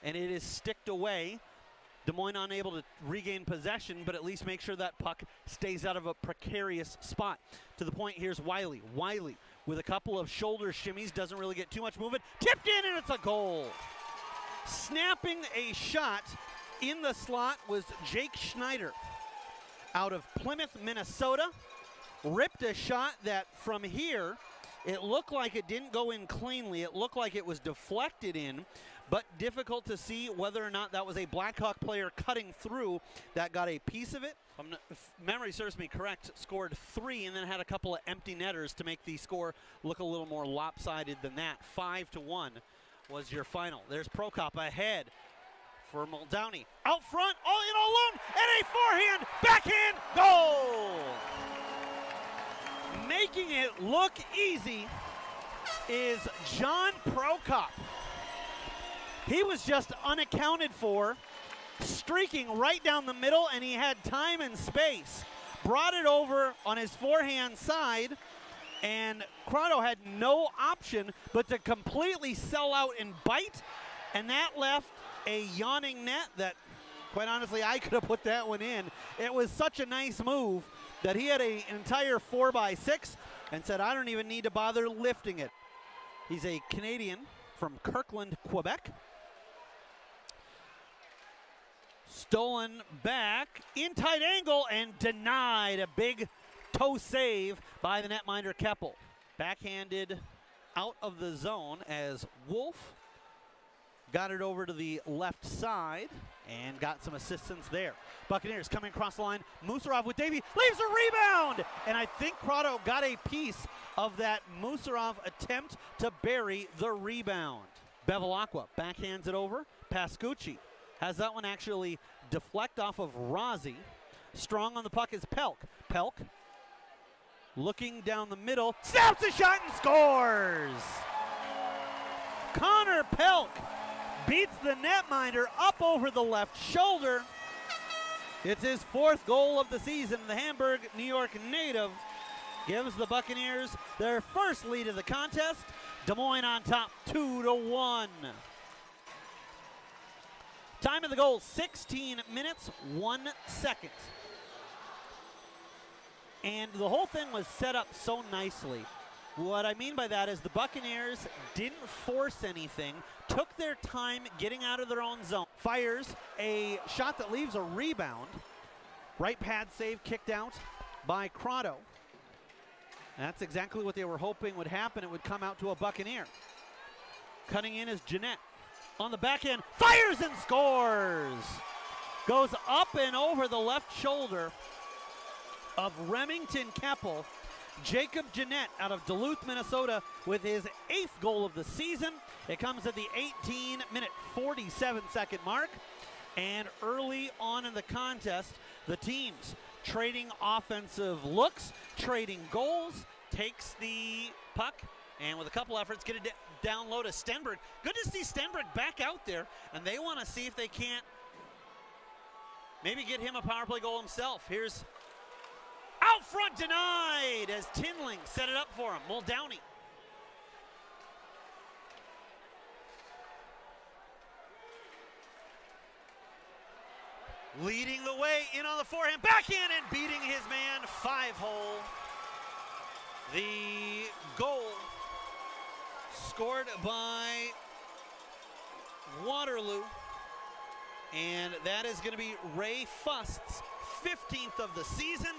and it is sticked away. Des Moines unable to regain possession, but at least make sure that puck stays out of a precarious spot. To the point, here's Wiley. Wiley with a couple of shoulder shimmies, doesn't really get too much movement. Tipped in, and it's a goal. Snapping a shot in the slot was Jake Schneider out of Plymouth, Minnesota. Ripped a shot that from here, it looked like it didn't go in cleanly. It looked like it was deflected in, but difficult to see whether or not that was a Blackhawk player cutting through that got a piece of it. If memory serves me correct, scored 3 and then had a couple of empty netters to make the score look a little more lopsided than that. 5-1 was your final. There's Prokop ahead for Muldowney. Out front, all in all alone, and a forehand, backhand, goal! Making it look easy is John Prokop. He was just unaccounted for, streaking right down the middle, and he had time and space. Brought it over on his forehand side, and Crotto had no option but to completely sell out and bite, and that left a yawning net that, quite honestly, I could have put that one in. It was such a nice move that he had an entire 4x6 and said, I don't even need to bother lifting it. He's a Canadian from Kirkland, Quebec. Stolen back in tight angle and denied. A big toe save by the netminder Keppel. Backhanded out of the zone as Wolf got it over to the left side and got some assistance there. Buccaneers coming across the line. Musarov with Davey, leaves a rebound! And I think Crotto got a piece of that Musarov attempt to bury the rebound. Bevilacqua backhands it over. Pascucci has that one actually deflect off of Rossi. Strong on the puck is Pelk. Pelk looking down the middle, snaps a shot and scores! Connor Pelk beats the netminder up over the left shoulder. It's his 4th goal of the season. The Hamburg, New York native gives the Buccaneers their first lead of the contest. Des Moines on top, 2-1. Time of the goal, 16 minutes, 1 second. And the whole thing was set up so nicely. What I mean by that is the Buccaneers didn't force anything, took their time getting out of their own zone. Fires a shot that leaves a rebound. Right pad save kicked out by Crotto. That's exactly what they were hoping would happen. It would come out to a Buccaneer. Cutting in is Jeanette. On the back end, fires and scores! Goes up and over the left shoulder of Remington Keppel. Jacob Jeanette out of Duluth, Minnesota with his 8th goal of the season. It comes at the 18-minute, 47-second mark. And early on in the contest, the teams trading offensive looks, trading goals, takes the puck, and with a couple efforts, get it down low to Stenberg. Good to see Stenberg back out there, and they want to see if they can't maybe get him a power play goal himself. Here's out front, denied as Tinling set it up for him. Muldowney. Leading the way in on the forehand, backhand, and beating his man, 5-hole. The goal scored by Waterloo, and that is going to be Ray Fust's 15th of the season.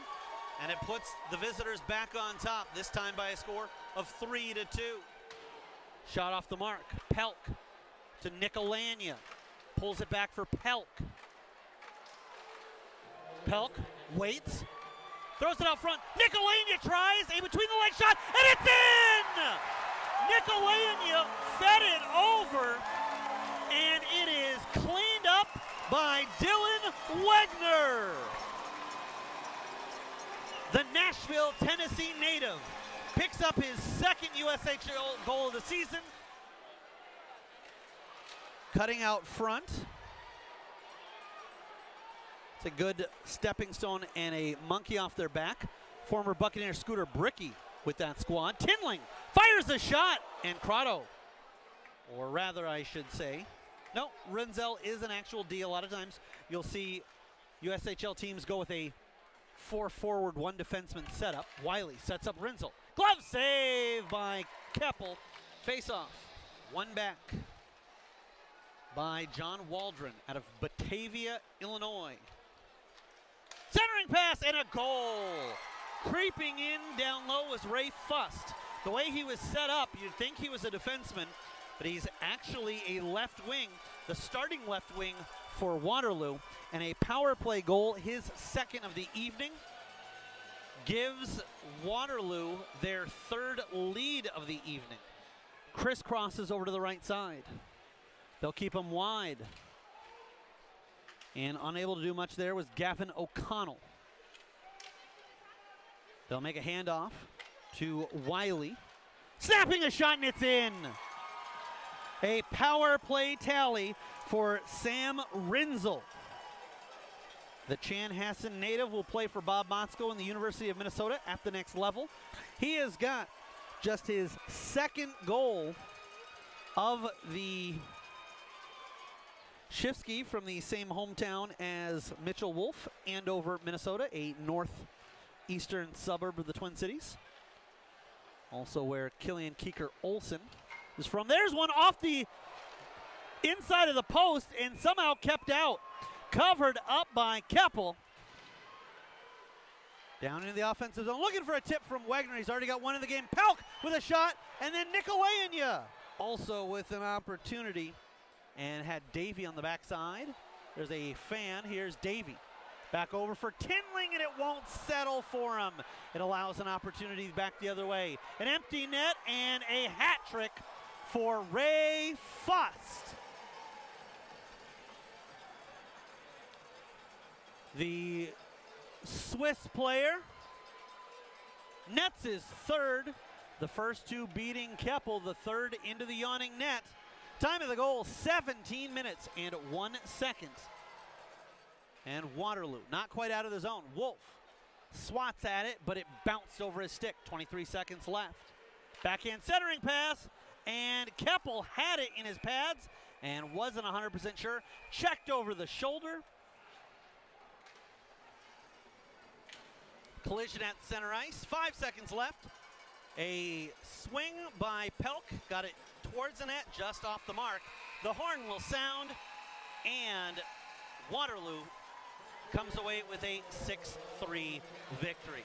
And it puts the visitors back on top, this time by a score of 3-2. Shot off the mark. Pelk to Nicolania. Pulls it back for Pelk. Pelk waits. Throws it out front. Nicolania tries a between the leg shot, and it's in! Nicolania fed it over, and it is cleaned up by Dylan Wegner. The Nashville, Tennessee native picks up his 2nd USHL goal of the season. Cutting out front. It's a good stepping stone and a monkey off their back. Former Buccaneer Scooter Bricky with that squad. Tinling fires a shot, and Crotto, or rather I should say, No, Renzel is an actual D. A lot of times you'll see USHL teams go with a 4 forward, 1 defenseman setup. Wiley sets up Renzel. Glove save by Keppel. Face off. 1 back by John Waldron out of Batavia, Illinois. Centering pass and a goal. Creeping in down low was Ray Fust. The way he was set up, you'd think he was a defenseman, but he's actually a left wing, the starting left wing for Waterloo, and a power play goal, his second of the evening, gives Waterloo their 3rd lead of the evening. Chris crosses over to the right side. They'll keep him wide. And unable to do much there was Gavin O'Connell. They'll make a handoff to Wiley. Snapping a shot and it's in. A power play tally for Sam Renzel. The Chanhassen native will play for Bob Motzko in the University of Minnesota at the next level. He has got just his 2nd goal of the Shifsky from the same hometown as Mitchell Wolf, Andover, Minnesota, a northeastern suburb of the Twin Cities. Also where Killian Keeker Olsen is from. There's one off the inside of the post and somehow kept out. Covered up by Keppel. Down into the offensive zone, looking for a tip from Wagner. He's already got one in the game. Pelk with a shot, and then Nikolajanya also with an opportunity, and had Davey on the backside. There's a fan. Here's Davey. Back over for Tinling, and it won't settle for him. It allows an opportunity back the other way. An empty net and a hat trick for Ray Fust. The Swiss player nets his 3rd. The first 2 beating Keppel, the 3rd into the yawning net. Time of the goal, 17 minutes and 1 second. And Waterloo, not quite out of the zone. Wolf swats at it, but it bounced over his stick. 23 seconds left. Backhand centering pass, and Keppel had it in his pads and wasn't 100% sure. Checked over the shoulder. Collision at center ice, 5 seconds left. A swing by Pelk, got it towards the net, just off the mark. The horn will sound, and Waterloo comes away with a 6-3 victory.